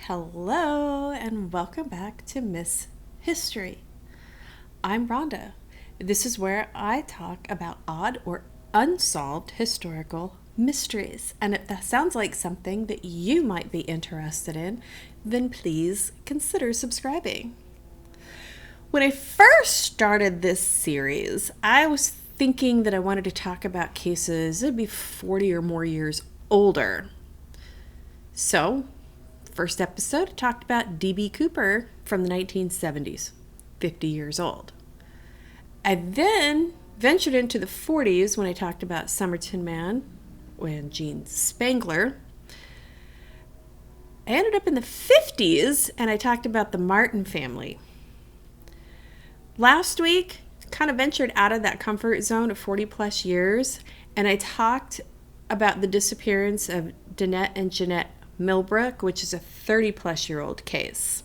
Hello and welcome back to Miss History. I'm Rhonda. This is where I talk about odd or unsolved historical mysteries. And if that sounds like something that you might be interested in, then please consider subscribing. When I first started this series, I was thinking that I wanted to talk about cases that'd be 40 or more years older. So, first episode, I talked about D.B. Cooper from the 1970s, 50 years old. I then ventured into the 40s when I talked about Somerton Man and Jean Spangler. I ended up in the 50s and I talked about the Martin family. Last week, kind of ventured out of that comfort zone of 40 plus years, and I talked about the disappearance of Danette and Jeanette Millbrook, which is a 30-plus-year-old case.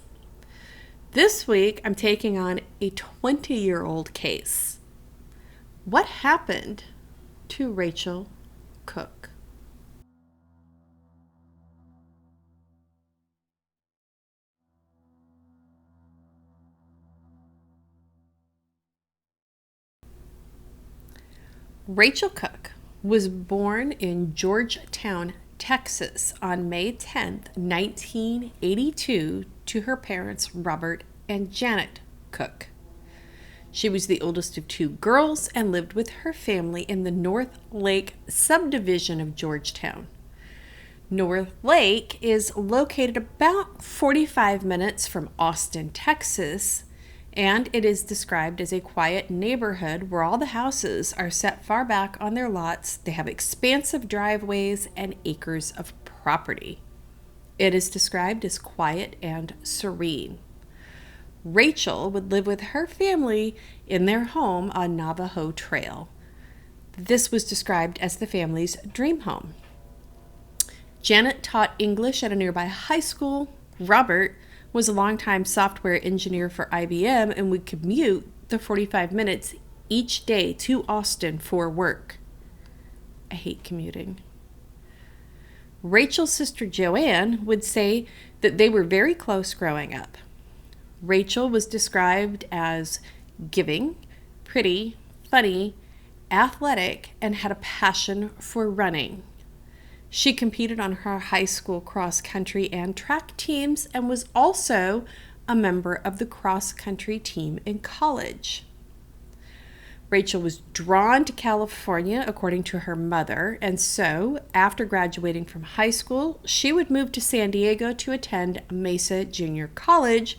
This week, I'm taking on a 20-year-old case. What happened to Rachel Cooke? Rachel Cooke was born in Georgetown, Texas on May 10, 1982, to her parents Robert and Janet Cooke. She was the oldest of two girls and lived with her family in the North Lake subdivision of Georgetown. North Lake is located about 45 minutes from Austin, Texas, and it is described as a quiet neighborhood where all the houses are set far back on their lots. They have expansive driveways and acres of property. It is described as quiet and serene. Rachel would live with her family in their home on Navajo Trail. This was described as the family's dream home. Janet taught English at a nearby high school. Robert was a longtime software engineer for IBM and would commute the 45 minutes each day to Austin for work. I hate commuting. Rachel's sister Joanne would say that they were very close growing up. Rachel was described as giving, pretty, funny, athletic, and had a passion for running. She competed on her high school cross-country and track teams and was also a member of the cross-country team in college. Rachel was drawn to California, according to her mother, and so, after graduating from high school, she would move to San Diego to attend Mesa Junior College,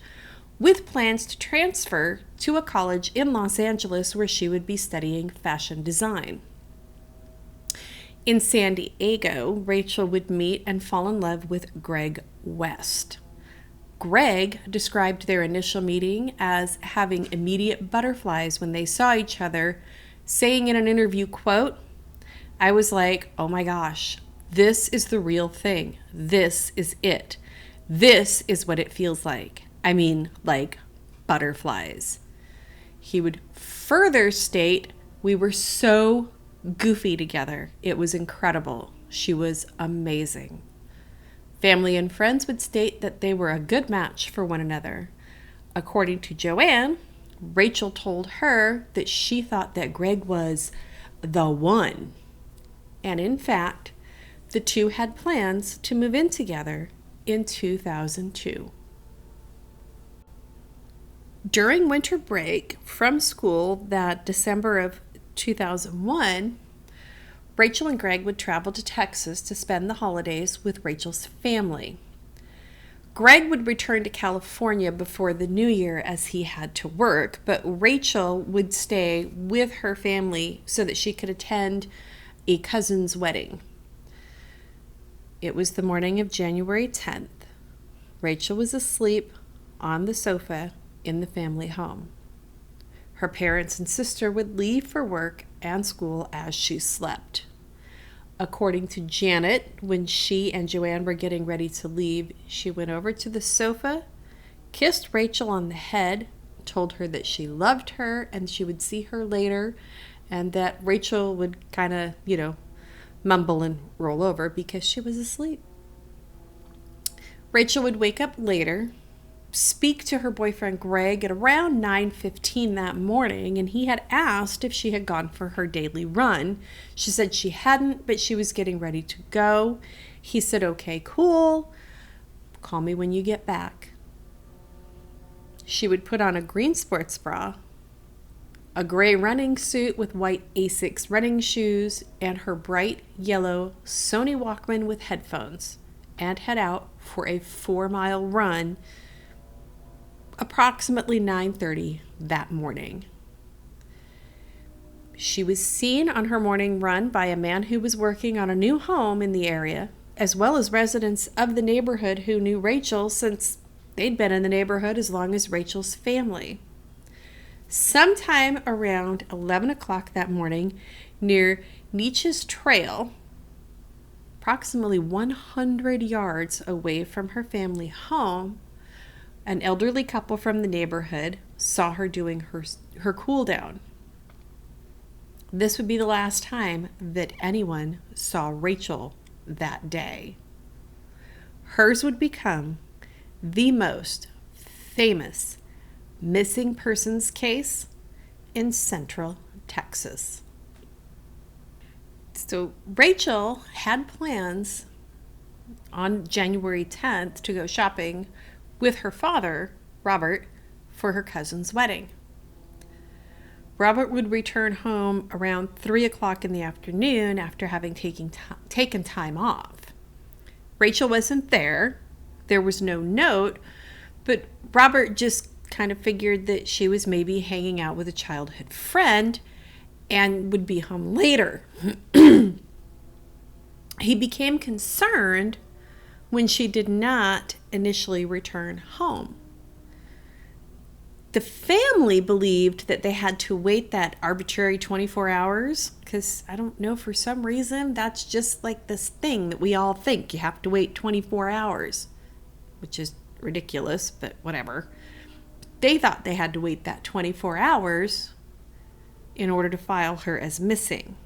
with plans to transfer to a college in Los Angeles where she would be studying fashion design. In San Diego, Rachel would meet and fall in love with Greg West. Greg described their initial meeting as having immediate butterflies when they saw each other, saying in an interview, quote, "I was like, oh my gosh, this is the real thing. This is it. This is what it feels like. I mean, like butterflies." He would further state, "We were so goofy together. It was incredible. She was amazing." Family and friends would state that they were a good match for one another. According to Joanne, Rachel told her that she thought that Greg was the one. And in fact, the two had plans to move in together in 2002. During winter break from school that December of 2001, Rachel and Greg would travel to Texas to spend the holidays with Rachel's family. Greg would return to California before the new year as he had to work, but Rachel would stay with her family so that she could attend a cousin's wedding. It was the morning of January 10th. Rachel was asleep on the sofa in the family home. Her parents and sister would leave for work and school as she slept. According to Janet, when she and Joanne were getting ready to leave, she went over to the sofa, kissed Rachel on the head, told her that she loved her and she would see her later, and that Rachel would kind of, mumble and roll over because she was asleep. Rachel would wake up later, speak to her boyfriend Greg at around 9:15 that morning, and he had asked if she had gone for her daily run. She said she hadn't, but she was getting ready to go. He said, "Okay, cool. Call me when you get back." She would put on a green sports bra, a gray running suit with white Asics running shoes, and her bright yellow Sony Walkman with headphones, and head out for a 4-mile run approximately 9:30 that morning. She was seen on her morning run by a man who was working on a new home in the area, as well as residents of the neighborhood who knew Rachel since they'd been in the neighborhood as long as Rachel's family. Sometime around 11 o'clock that morning, near Nietzsche's Trail, approximately 100 yards away from her family home, an elderly couple from the neighborhood saw her doing her cool down. This would be the last time that anyone saw Rachel that day. Hers would become the most famous missing persons case in Central Texas. So Rachel had plans on January 10th to go shopping with her father, Robert, for her cousin's wedding. Robert would return home around 3 o'clock in the afternoon after having taken time off. Rachel wasn't there. There was no note, but Robert just kind of figured that she was maybe hanging out with a childhood friend and would be home later. He became concerned when she did not initially return home. The family believed that they had to wait that arbitrary 24 hours because, I don't know, for some reason, that's just like this thing that we all think you have to wait 24 hours, which is ridiculous, but whatever. They thought they had to wait that 24 hours in order to file her as missing.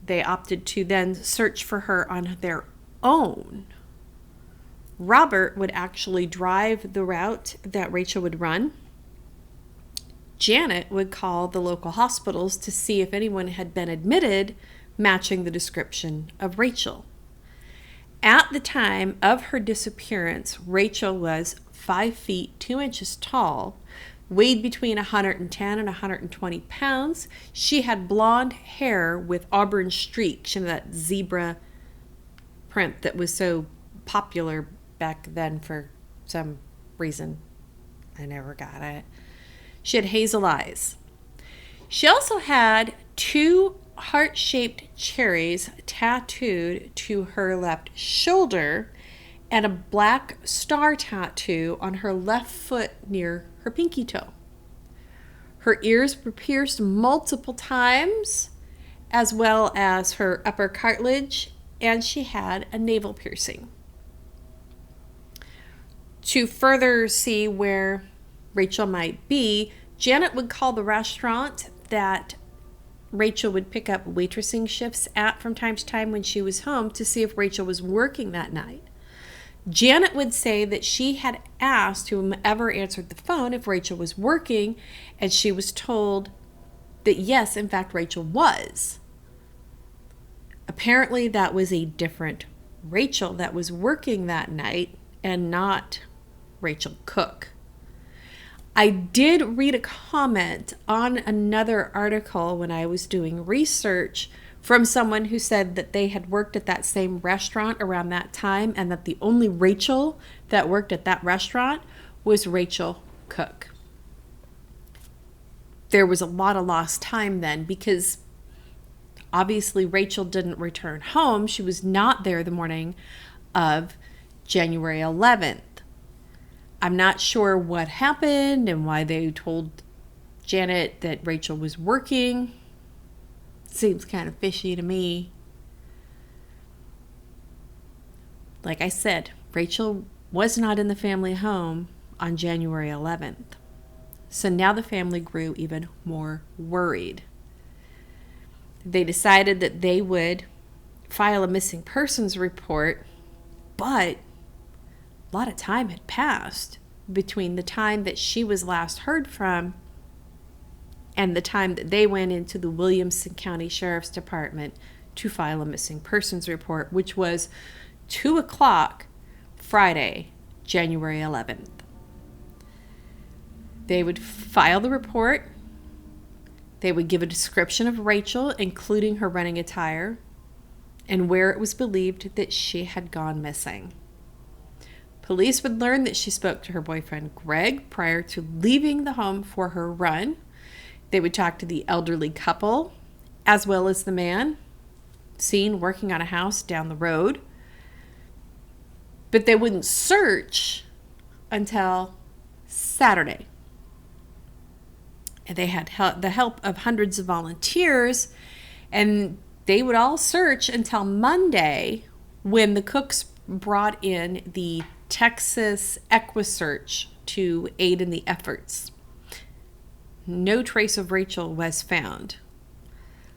They opted to then search for her on their own. Robert would actually drive the route that Rachel would run. Janet would call the local hospitals to see if anyone had been admitted matching the description of Rachel. At the time of her disappearance, Rachel was 5 feet 2 inches tall, weighed between 110 and 120 pounds. She had blonde hair with auburn streaks and that zebra print that was so popular back then for some reason. I never got it. She had hazel eyes. She also had 2 heart-shaped cherries tattooed to her left shoulder and a black star tattoo on her left foot near her pinky toe. Her ears were pierced multiple times, as well as her upper cartilage, and she had a navel piercing. To further see where Rachel might be, Janet would call the restaurant that Rachel would pick up waitressing shifts at from time to time when she was home to see if Rachel was working that night. Janet would say that she had asked whomever answered the phone if Rachel was working, and she was told that yes, in fact, Rachel was. Apparently, that was a different Rachel that was working that night and not Rachel Cooke. I did read a comment on another article when I was doing research from someone who said that they had worked at that same restaurant around that time and that the only Rachel that worked at that restaurant was Rachel Cooke. There was a lot of lost time then because obviously Rachel didn't return home. She was not there the morning of January 11th. I'm not sure what happened and why they told Janet that Rachel was working. Seems kind of fishy to me. Like I said, Rachel was not in the family home on January 11th. So now the family grew even more worried. They decided that they would file a missing persons report But a lot of time had passed between the time that she was last heard from and the time that they went into the Williamson County Sheriff's Department to file a missing persons report, which was 2 o'clock Friday, January 11th. They would file the report. They would give a description of Rachel, including her running attire, and where it was believed that she had gone missing. Police would learn that she spoke to her boyfriend Greg prior to leaving the home for her run. They would talk to the elderly couple, as well as the man seen working on a house down the road. But they wouldn't search until Saturday. And they had the help of hundreds of volunteers, and they would all search until Monday, when the Cookes brought in the Texas EquiSearch to aid in the efforts. No trace of Rachel was found.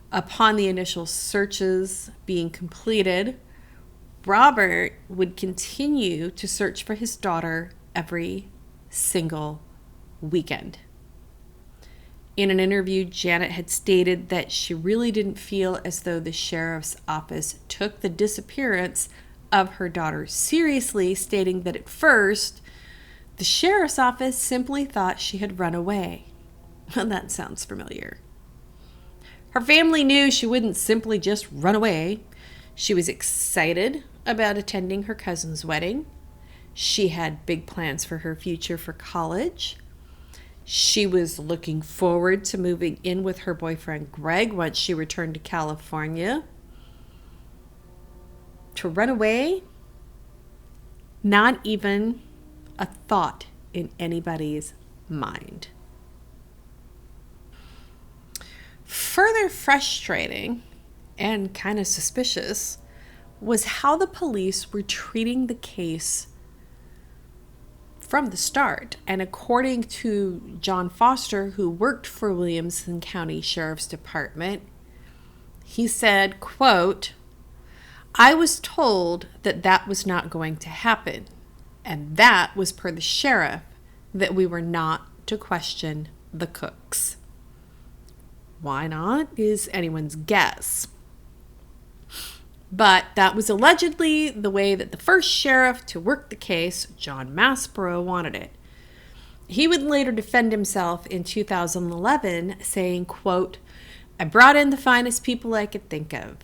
Upon the initial searches being completed, Robert would continue to search for his daughter every single weekend. In an interview, Janet had stated that she really didn't feel as though the sheriff's office took the disappearance of her daughter seriously, stating that at first, the sheriff's office simply thought she had run away. Well, that sounds familiar. Her family knew she wouldn't simply just run away. She was excited about attending her cousin's wedding. She had big plans for her future for college. She was looking forward to moving in with her boyfriend Greg once she returned to California. To run away? Not even a thought in anybody's mind. Further frustrating and kind of suspicious was how the police were treating the case from the start. And according to John Foster, who worked for Williamson County Sheriff's Department, he said, quote, "I was told that that was not going to happen, and that was per the sheriff, that we were not to question the Cookes." Why not is anyone's guess. But that was allegedly the way that the first sheriff to work the case, John Maspero, wanted it. He would later defend himself in 2011, saying, quote, "I brought in the finest people I could think of.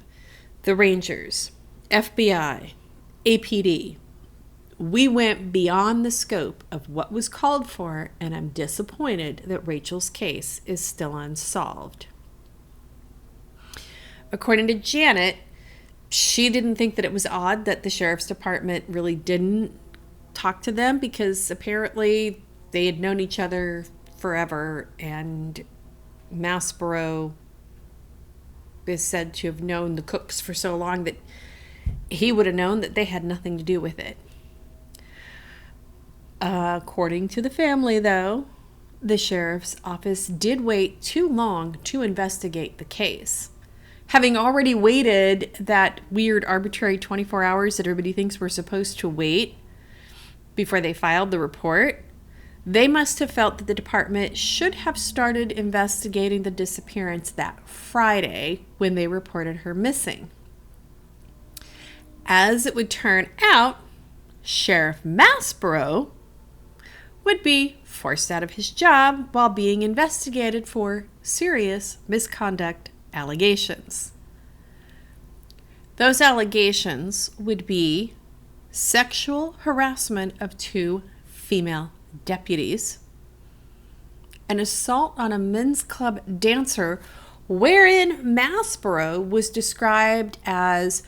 The Rangers, FBI, APD. We went beyond the scope of what was called for, and I'm disappointed that Rachel's case is still unsolved." According to Janet, she didn't think that it was odd that the sheriff's department really didn't talk to them, because apparently they had known each other forever, and Maspero is said to have known the Cookes for so long that he would have known that they had nothing to do with it. According to the family, though, the sheriff's office did wait too long to investigate the case. Having already waited that weird arbitrary 24 hours that everybody thinks we're supposed to wait before they filed the report, they must have felt that the department should have started investigating the disappearance that Friday when they reported her missing. As it would turn out, Sheriff Maspero would be forced out of his job while being investigated for serious misconduct allegations. Those allegations would be sexual harassment of 2 female deputies, an assault on a men's club dancer, wherein Maspero was described as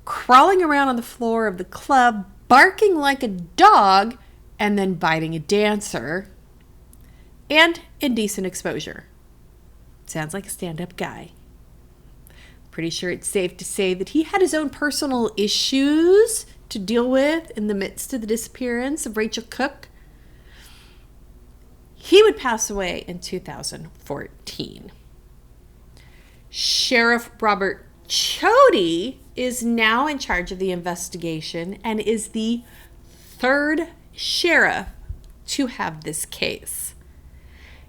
crawling around on the floor of the club, barking like a dog, and then biting a dancer, and indecent exposure. Sounds like a stand-up guy. Pretty sure it's safe to say that he had his own personal issues to deal with in the midst of the disappearance of Rachel Cooke. He would pass away in 2014. Sheriff Robert Chody is now in charge of the investigation and is the third sheriff to have this case.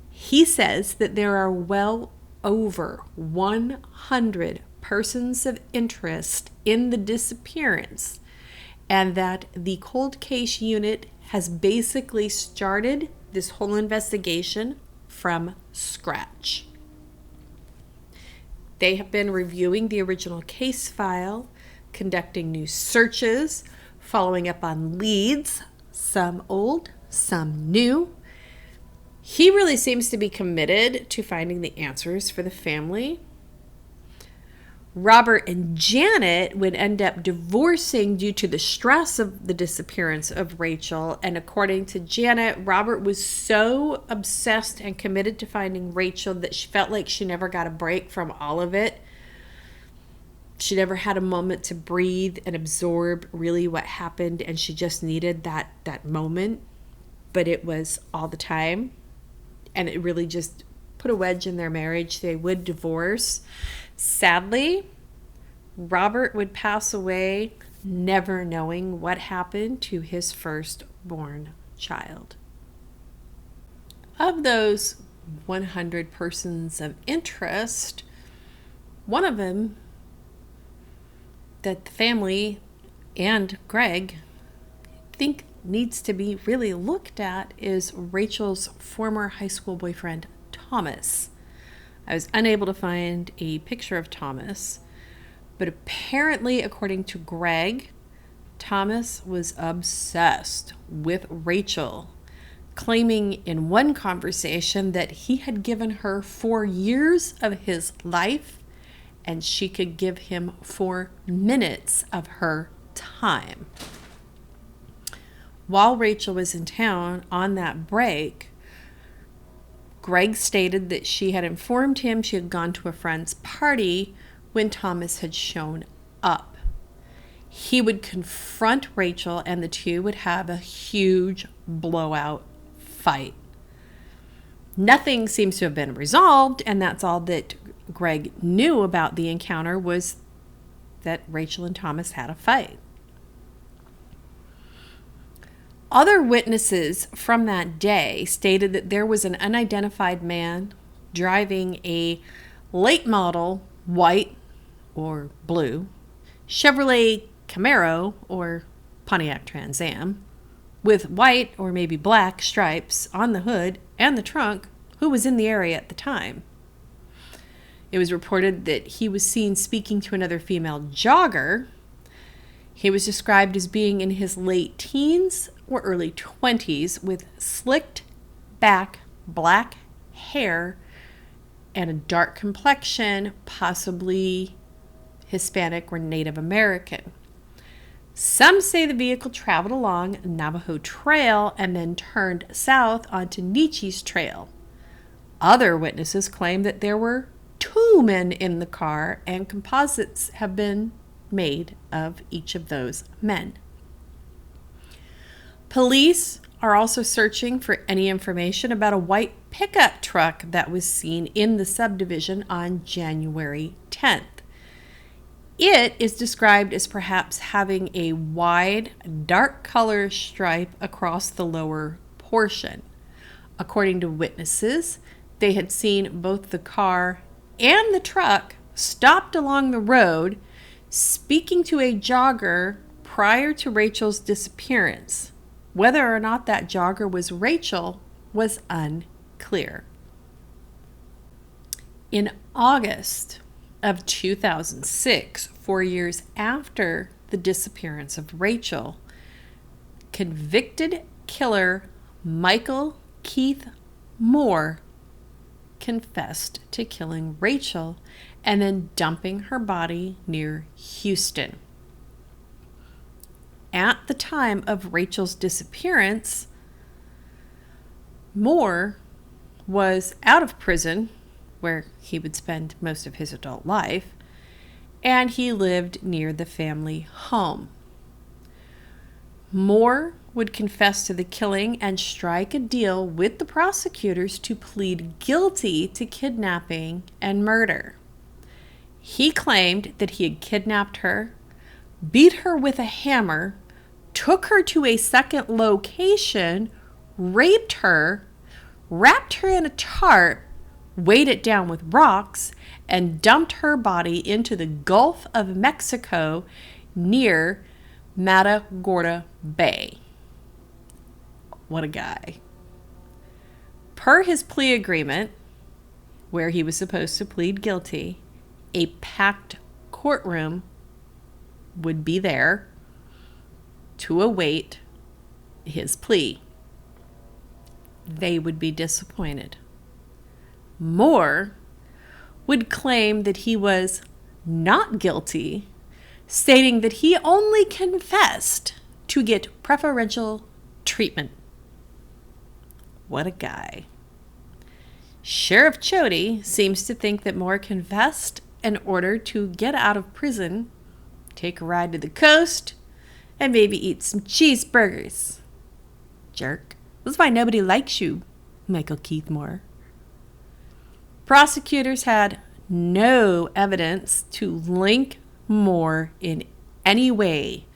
He says that there are well over 100 persons of interest in the disappearance, and that the cold case unit has basically started this whole investigation from scratch. They have been reviewing the original case file, conducting new searches, following up on leads, some old, some new. He really seems to be committed to finding the answers for the family. Robert and Janet would end up divorcing due to the stress of the disappearance of Rachel. And according to Janet, Robert was so obsessed and committed to finding Rachel that she felt like she never got a break from all of it. She never had a moment to breathe and absorb really what happened, and she just needed that moment. But it was all the time, and it really just put a wedge in their marriage. They would divorce. Sadly, Robert would pass away never knowing what happened to his firstborn child. Of those 100 persons of interest, one of them that the family and Greg think needs to be really looked at is Rachel's former high school boyfriend, Thomas. I was unable to find a picture of Thomas, but apparently, according to Greg, Thomas was obsessed with Rachel, claiming in one conversation that he had given her 4 years of his life and she could give him 4 minutes of her time. While Rachel was in town on that break, Greg stated that she had informed him she had gone to a friend's party when Thomas had shown up. He would confront Rachel and the two would have a huge blowout fight. Nothing seems to have been resolved, and that's all that Greg knew about the encounter, was that Rachel and Thomas had a fight. Other witnesses from that day stated that there was an unidentified man driving a late model white or blue Chevrolet Camaro or Pontiac Trans Am with white or maybe black stripes on the hood and the trunk, who was in the area at the time. It was reported that he was seen speaking to another female jogger. He was described as being in his late teens or early 20s with slicked back black hair and a dark complexion, possibly Hispanic or Native American. Some say the vehicle traveled along Navajo Trail and then turned south onto Nietzsche's Trail. Other witnesses claim that there were 2 men in the car, and composites have been made of each of those men. Police are also searching for any information about a white pickup truck that was seen in the subdivision on January 10th. It is described as perhaps having a wide, dark color stripe across the lower portion. According to witnesses, they had seen both the car and the truck stopped along the road, speaking to a jogger prior to Rachel's disappearance. Whether or not that jogger was Rachel was unclear. In August of 2006, 4 years after the disappearance of Rachel, convicted killer Michael Keith Moore confessed to killing Rachel and then dumping her body near Houston. At the time of Rachel's disappearance, Moore was out of prison, where he would spend most of his adult life, and he lived near the family home. Moore would confess to the killing and strike a deal with the prosecutors to plead guilty to kidnapping and murder. He claimed that he had kidnapped her, beat her with a hammer, took her to a second location, raped her, wrapped her in a tarp, weighed it down with rocks, and dumped her body into the Gulf of Mexico near Matagorda Bay. What a guy. Per his plea agreement, where he was supposed to plead guilty, a packed courtroom would be there to await his plea. They would be disappointed. Moore would claim that he was not guilty, stating that he only confessed to get preferential treatment. What a guy. Sheriff Chody seems to think that Moore confessed in order to get out of prison, take a ride to the coast, and maybe eat some cheeseburgers. Jerk. That's why nobody likes you, Michael Keith Moore. Prosecutors had no evidence to link Moore in any way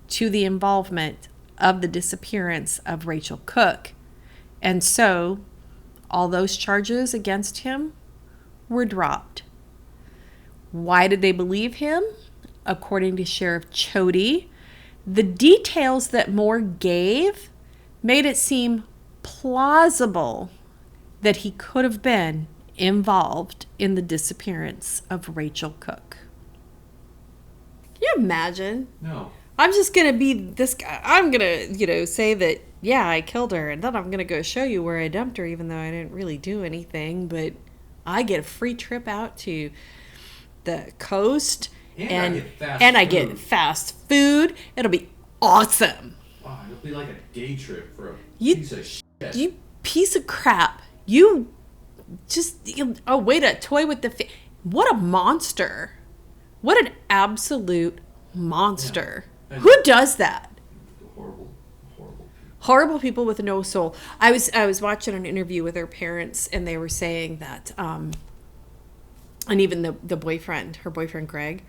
to the involvement of the disappearance of Rachel Cooke, and so all those charges against him were dropped. Why did they believe him? According to Sheriff Chody, the details that Moore gave made it seem plausible that he could have been involved in the disappearance of Rachel Cooke. Can you imagine? No. I'm just going to be this guy. I'm going to, say that, yeah, I killed her. And then I'm going to go show you where I dumped her, even though I didn't really do anything. But I get a free trip out to the coast. And I get fast food. It'll be awesome. Wow, it'll be like a day trip for a piece of shit. You piece of crap. You just, way to toy with the what a monster. What an absolute monster. Yeah. Who does that? Horrible people with no soul. I was watching an interview with her parents, and they were saying that, and even the boyfriend, her boyfriend Greg,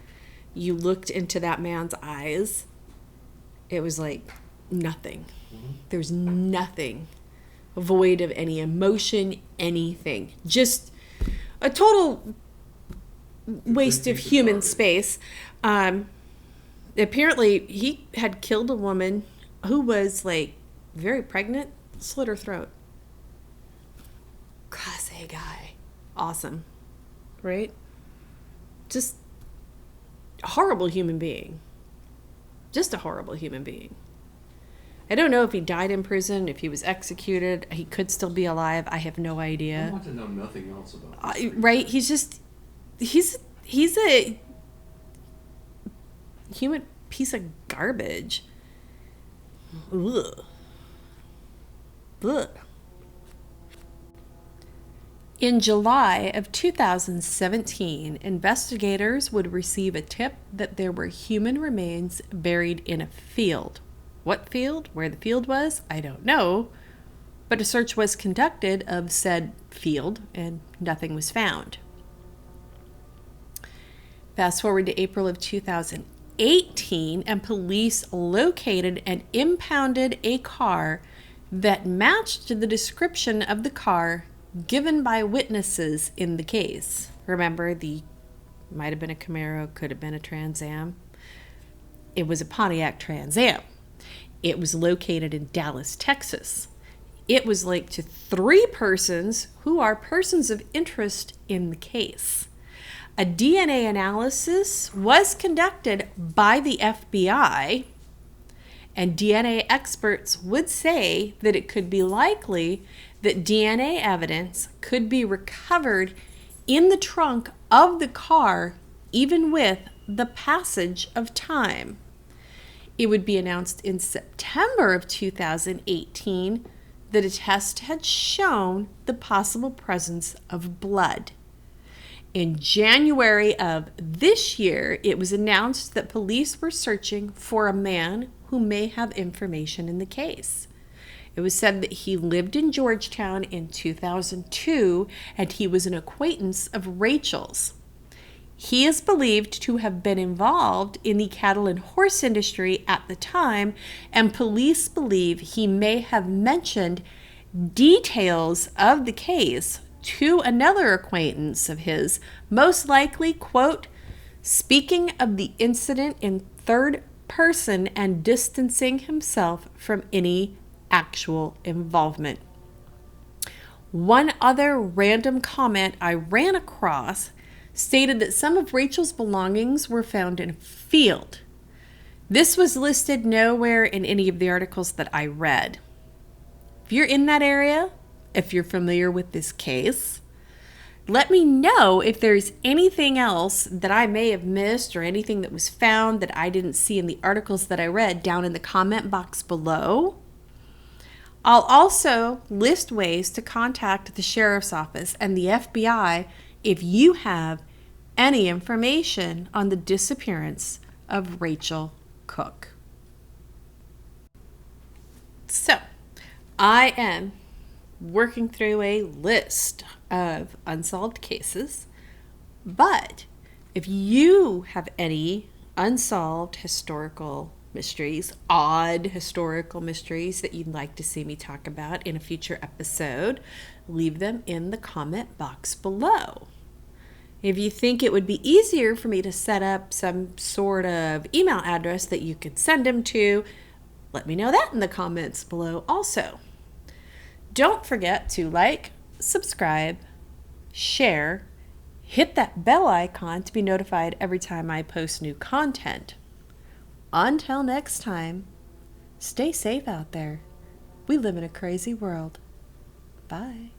you looked into that man's eyes, it was like nothing. Mm-hmm. There's nothing. Void of any emotion, anything. Just a total waste of human space. Apparently, he had killed a woman who was very pregnant, slit her throat. Class A guy. Awesome. Right? Just a horrible human being. Just a horrible human being. I don't know if he died in prison, if he was executed. He could still be alive. I have no idea. I want to know nothing else about this. Right? He's a human piece of garbage. Ugh. Ugh. In July of 2017, investigators would receive a tip that there were human remains buried in a field. What field? Where the field was? I don't know. But a search was conducted of said field, and nothing was found. Fast forward to April of 2018, and police located and impounded a car that matched the description of the car given by witnesses in the case. Remember, might have been a Camaro, could have been a Trans Am. It was a Pontiac Trans Am. It was located in Dallas, Texas. It was linked to 3 persons who are persons of interest in the case. A DNA analysis was conducted by the FBI, and DNA experts would say that it could be likely that DNA evidence could be recovered in the trunk of the car, even with the passage of time. It would be announced in September of 2018 that a test had shown the possible presence of blood. In January of this year, it was announced that police were searching for a man who may have information in the case. It was said that he lived in Georgetown in 2002, and he was an acquaintance of Rachel's. He is believed to have been involved in the cattle and horse industry at the time, and police believe he may have mentioned details of the case to another acquaintance of his, most likely, quote, speaking of the incident in third person and distancing himself from any actual involvement. One other random comment I ran across stated that some of Rachel's belongings were found in a field. This was listed nowhere in any of the articles that I read. If you're in that area, if you're familiar with this case, let me know if there's anything else that I may have missed or anything that was found that I didn't see in the articles that I read down in the comment box below. I'll also list ways to contact the sheriff's office and the FBI if you have any information on the disappearance of Rachel Cooke. So, I am working through a list of unsolved cases, but if you have any unsolved historical mysteries, odd historical mysteries that you'd like to see me talk about in a future episode, leave them in the comment box below. If you think it would be easier for me to set up some sort of email address that you could send them to, let me know that in the comments below also. Don't forget to like, subscribe, share, hit that bell icon to be notified every time I post new content. Until next time, stay safe out there. We live in a crazy world. Bye.